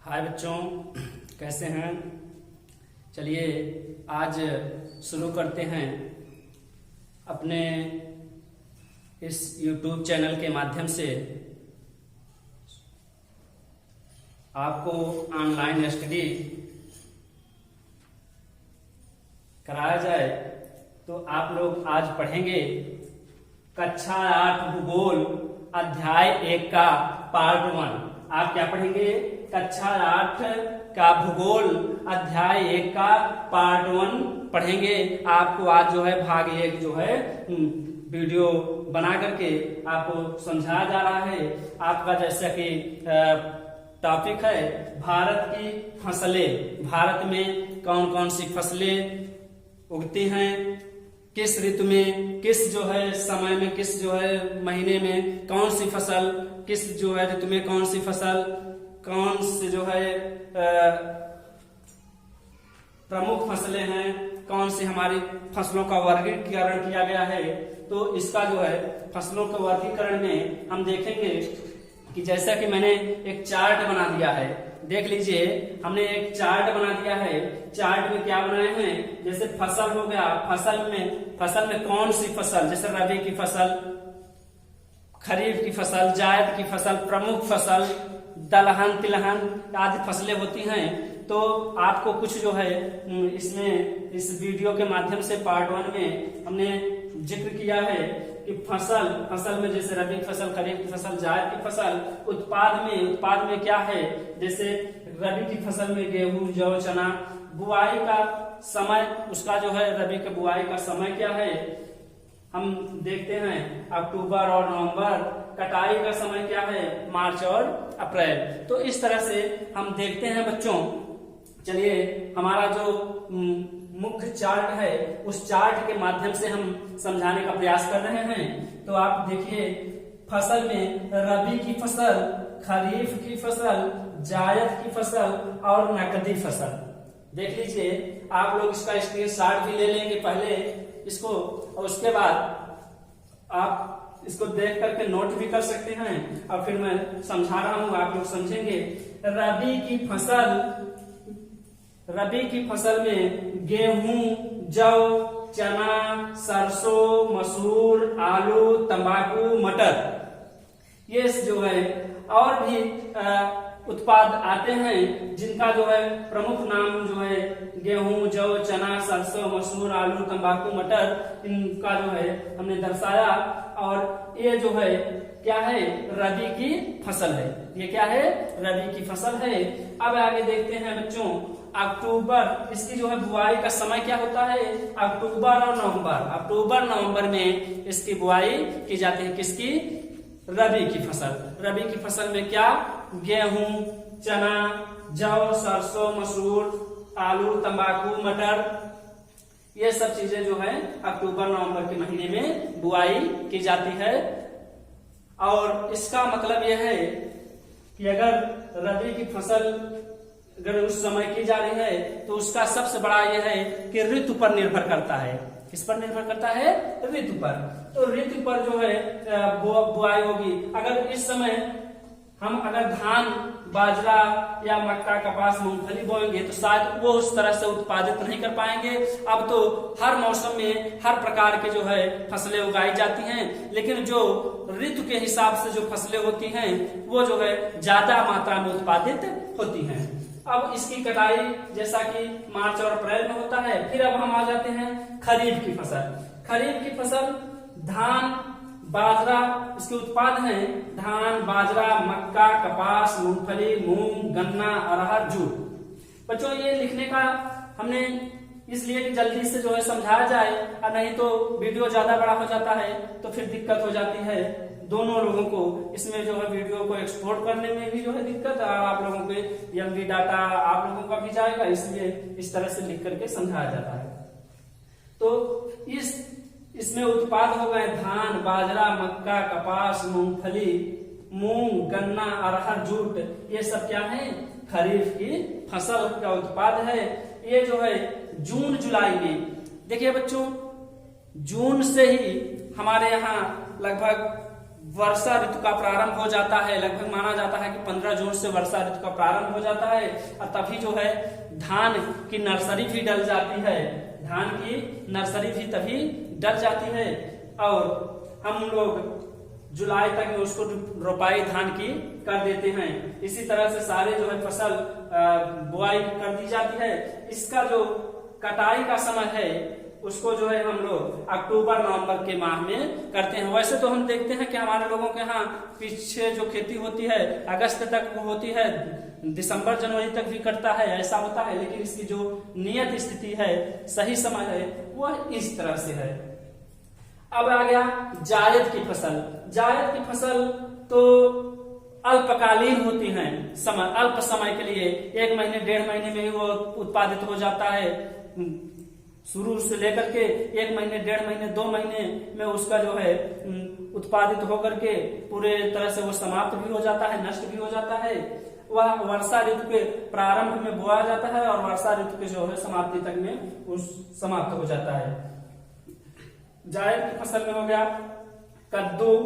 हाय बच्चों, कैसे हैं। चलिए आज शुरू करते हैं अपने इस YouTube चैनल के माध्यम से आपको ऑनलाइन स्टडी कराया जाए। तो आप लोग आज पढ़ेंगे कक्षा 8 भूगोल अध्याय 1 का पार्ट 1। आप क्या पढ़ेंगे? कक्षा 8 का भूगोल अध्याय 1 का पार्ट 1 पढ़ेंगे। आपको आज जो है भाग 1 जो है वीडियो बना करके आपको समझाया जा रहा है। आपका जैसा कि टॉपिक है भारत की फसलें। भारत में कौन कौन सी फसलें उगती हैं, किस ऋतु में, किस जो है समय में, किस जो है महीने में कौन सी फसल, किस जो है ऋतु में कौन सी फसल, कौन सी जो है प्रमुख फसलें हैं, कौन सी हमारी फसलों का वर्गीकरण किया गया है। तो इसका जो है फसलों के वर्गीकरण में हम देखेंगे कि जैसा कि मैंने एक चार्ट बना दिया है, देख लीजिए। हमने एक चार्ट बना दिया है। चार्ट में क्या बनाए हैं, जैसे फसल हो गया, फसल में कौन सी फसल, जैसे रबी की फसल, खरीफ की फसल, जायद की फसल, प्रमुख फसल, दलहन तिलहन आदि फसलें होती हैं। तो आपको कुछ जो है इसमें इस वीडियो के माध्यम से पार्ट 1 में हमने जिक्र किया है कि फसल में जैसे रबी की फसल, खरीफ की फसल, जायद की फसल, उत्पाद में क्या है, जैसे रबी की फसल में गेहूं, जौ, चना। बुआई का समय, उसका जो है रबी के बुआई का समय क्या है, हम देखते हैं अक्टूबर और नवंबर। कटाई का समय क्या है, मार्च और अप्रैल। तो इस तरह से हम देखते हैं बच्चों। चलिए हमारा जो मुख्य चार्ट है उस चार्ट के माध्यम से हम समझाने का प्रयास कर रहे हैं। तो आप देखिए, फसल में रबी की फसल, खरीफ की फसल, जायद की फसल और नकदी फसल। देख लीजिए, आप लोग इसका स्क्रीनशॉट भी ले लेंगे पहले इसको, और उसके बाद आप इसको देख करके नोट भी कर सकते हैं। और फिर मैं समझा रहा हूं, आप लोग समझेंगे। रबी की फसल में गेहूं, जौ, चना, सरसों, मसूर, आलू, तंबाकू, मटर, ये जो है और भी उत्पाद आते हैं जिनका जो है प्रमुख नाम जो है गेहूं, जौ, चना, सरसों, मसूर, आलू, तंबाकू, मटर, इनका जो है हमने दर्शाया। और ये जो है क्या है, रबी की फसल है। ये क्या है, रबी की फसल है। अब आगे देखते हैं बच्चों, अक्टूबर, इसकी जो है बुआई का समय क्या होता है, अक्टूबर और नवंबर। अक्टूबर नवंबर में इसकी बुआई की जाती है। किसकी? रबी की फसल। रबी की फसल में क्या, गेहूं, चना, जौ, सरसों, मसूर, आलू, तंबाकू, मटर, ये सब चीजें जो है अक्टूबर नवंबर के महीने में बुआई की जाती है। और इसका मतलब यह है कि अगर रबी की फसल अगर उस समय की जा रही है तो उसका सबसे बड़ा यह है कि ऋतु पर निर्भर करता है। किस पर निर्भर करता है? ऋतु पर। तो ऋतु पर जो है बुआई होगी। अगर इस समय हम अगर धान, बाजरा या मक्का, कपास, मूंगफली बोएंगे तो शायद वो उस तरह से उत्पादित नहीं कर पाएंगे। अब तो हर मौसम में हर प्रकार के जो है फसलें उगाई जाती हैं, लेकिन जो ऋतु के हिसाब से जो फसलें होती हैं वो जो है ज्यादा मात्रा में उत्पादित होती हैं। अब इसकी कटाई जैसा कि मार्च और अप्रैल में होता है। फिर अब हम आ जाते हैं खरीफ की फसल। खरीफ की फसल धान, बाजरा, इसके उत्पाद हैं धान, बाजरा, मक्का, कपास, मूंगफली, मूंग, गन्ना, अरहर, जूट। बच्चों ये लिखने का हमने इसलिए कि जल्दी से जो है समझाया जाए, और नहीं तो वीडियो ज्यादा बड़ा हो जाता है तो फिर दिक्कत हो जाती है दोनों लोगों को। इसमें जो है वीडियो को एक्सपोर्ट करने में भी जो है दिक्कत, और आप लोगों के एमबी डाटा आप लोगों का भी जाएगा, इसलिए इस तरह से लिख करके समझाया जाता है। तो इसमें उत्पाद हो गए धान, बाजरा, मक्का, कपास, मूंगफली, मूंग, गन्ना, अरहर, जूट, ये सब क्या है, खरीफ की फसल का उत्पाद है। ये जो है जून जुलाई में, देखिए बच्चों, जून से ही हमारे यहाँ लगभग वर्षा ऋतु का प्रारंभ हो जाता है। लगभग माना जाता है कि 15 जून से वर्षा ऋतु का प्रारंभ हो जाता है और तभी जो है धान की नर्सरी भी डल जाती है। धान की नर्सरी भी तभी डल जाती है और हम लोग जुलाई तक में उसको रोपाई धान की कर देते हैं। इसी तरह से सारे जो है फसल बुआई कर दी जाती है। इसका जो कटाई का समय है उसको जो है हम लोग अक्टूबर नवंबर के माह में करते हैं। वैसे तो हम देखते हैं कि हमारे लोगों के यहाँ पीछे जो खेती होती है अगस्त तक वो होती है, दिसंबर जनवरी तक भी कटता है, ऐसा होता है। लेकिन इसकी जो नियत स्थिति है, सही समय है, वह इस तरह से है। अब आ गया जायद की फसल। जायद की फसल तो अल्पकालीन होती हैं, अल्प समय के लिए 1 महीने 1.5 महीने में ही वो उत्पादित हो जाता है। शुरू से लेकर के 1 महीने 1.5 महीने 2 महीने में उसका जो है उत्पादित होकर के पूरे तरह से वो समाप्त भी हो जाता है, नष्ट भी हो जाता है। वह वर्षा ऋतु के प्रारंभ में बोया जाता है और वर्षा ऋतु के जो है समाप्ति तक में उस समाप्त हो जाता है। जायद की फसल में हो गया कद्दू,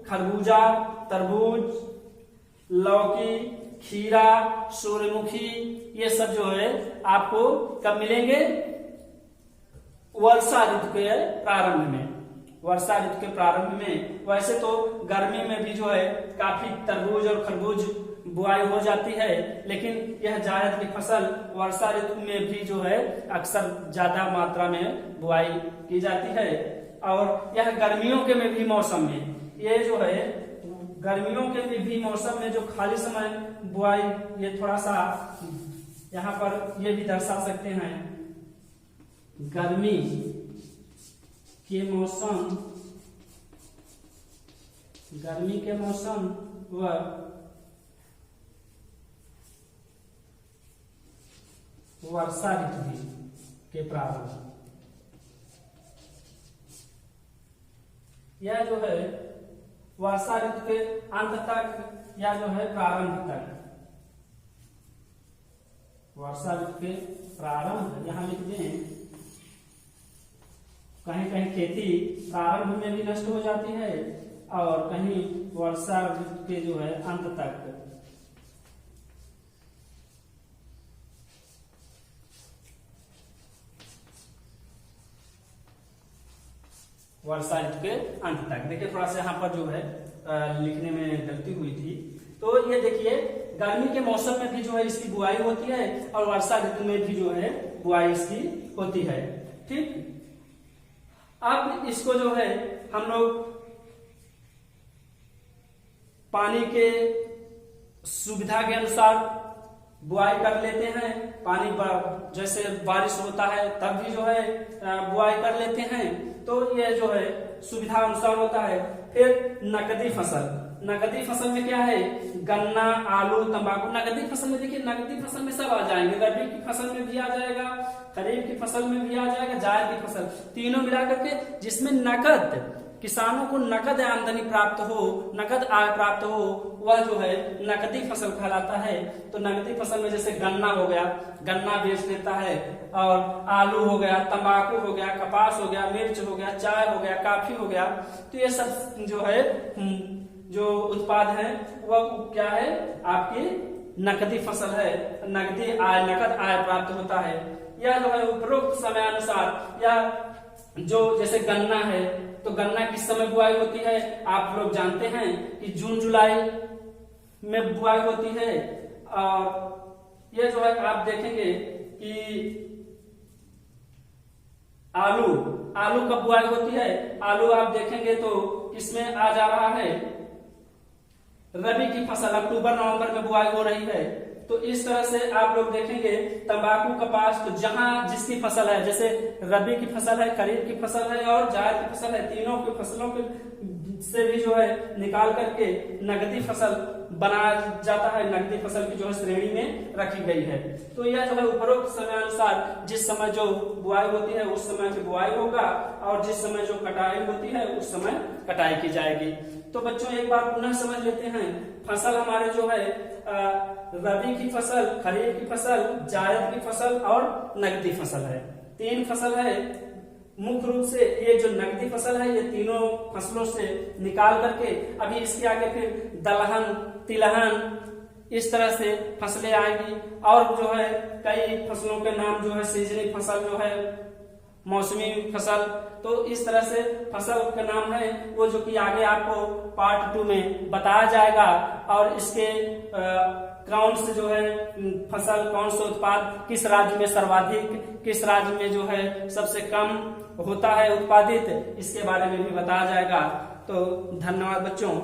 खरबूजा, तरबूज, लौकी, खीरा, सूर्यमुखी, ये सब जो है आपको कब मिलेंगे? वर्षा ऋतु के प्रारंभ में। वर्षा ऋतु के प्रारंभ में वैसे तो गर्मी में भी जो है काफी तरबूज और खरबूज बुआई हो जाती है, लेकिन यह जायद की फसल वर्षा ऋतु में भी जो है अक्सर ज्यादा मात्रा में बुआई की जाती है। और यह गर्मियों के में भी मौसम में, ये जो है गर्मियों के भी मौसम में जो खाली समय बुआई, ये थोड़ा सा यहाँ पर ये भी दर्शा सकते हैं। गर्मी के मौसम, गर्मी के मौसम व वर्षा ऋतु के प्रारंभ, यह जो है वर्षा ऋतु के अंत तक या जो है प्रारंभ तक, वर्षा ऋतु के प्रारंभ, यहाँ लिख दें। कहीं कहीं खेती प्रारंभ में भी नष्ट हो जाती है और कहीं वर्षा ऋतु के जो है अंत तक। वर्षा ऋतु के अंत तक। देखिए थोड़ा सा यहाँ पर जो है लिखने में गलती हुई थी। तो ये देखिए गर्मी के मौसम में भी जो है इसकी बुआई होती है और वर्षा ऋतु में भी जो है बुआई इसकी होती है। ठीक, अब इसको जो है हम लोग पानी के सुविधा के अनुसार बुआई कर लेते हैं। पानी जैसे बारिश होता है तब भी जो है बुआई कर लेते हैं। तो ये जो है सुविधा अनुसार होता है। फिर नकदी फसल, नकदी फसल में क्या है? गन्ना, आलू, तंबाकू। नकदी फसल में देखिए, नकदी फसल में सब आ जाएंगे। रबी की फसल में भी आ जाएगा, खरीफ की फसल में भी आ जाएगा, जायद की फसल, तीनों मिला करके जिसमें नकद, किसानों को नकद आमदनी प्राप्त हो, नकद आय प्राप्त हो, वह जो है नकदी फसल कहलाता है। तो नकदी फसल में जैसे गन्ना हो गया, गन्ना बेच लेता है, और आलू हो गया, तंबाकू हो गया, कपास हो गया, मिर्च हो गया, चाय हो गया, काफी हो गया। तो ये सब जो है जो उत्पाद है वह क्या है? आपकी नकदी फसल है। नकदी आय, नकद आय प्राप्त होता है। यह जो है उपरोक्त समय अनुसार, या जो जैसे गन्ना है तो गन्ना किस समय बुआई होती है? आप लोग जानते हैं कि जून जुलाई में बुआई होती है। और ये जो है आप देखेंगे कि आलू, आलू कब बुआई होती है? आलू आप देखेंगे तो इसमें आ जा रहा है रबी की फसल, अक्टूबर नवंबर में बुआई हो रही है। तो इस तरह से आप लोग देखेंगे तंबाकू, कपास, तो जहां जिसकी फसल है, जैसे रबी की फसल है, खरीफ की फसल है और जायद की फसल है, तीनों की फसलों के से भी जो है निकाल करके नकदी फसल बनाया जाता है। नकदी फसल की जो है श्रेणी में रखी गई है। तो यह जो है उपरोक्त समय अनुसार जिस समय जो बुआई होती है उस समय की बुआई होगा, और जिस समय जो कटाई होती है उस समय कटाई की जाएगी। तो बच्चों एक बार पुनः समझ लेते हैं, फसल हमारे जो है रबी की फसल, खरीफ की फसल, जायद की फसल और नकदी फसल है। 3 फसल है। मुख्य रूप से ये जो नकदी फसल है ये तीनों फसलों से निकाल करके अभी इसके आगे फिर दलहन, तिलहन इस तरह से फसलें आएंगी। और जो है कई फसलों के नाम जो है सीजनी फसल जो है, मौसमी फसल, तो इस तरह से फसल के नाम है वो जो कि आगे आपको पार्ट 2 में बताया जाएगा। और इसके कौन से जो है फसल, कौन से उत्पाद किस राज्य में सर्वाधिक, किस राज्य में जो है सबसे कम होता है उत्पादित, इसके बारे में भी बताया जाएगा। तो धन्यवाद बच्चों।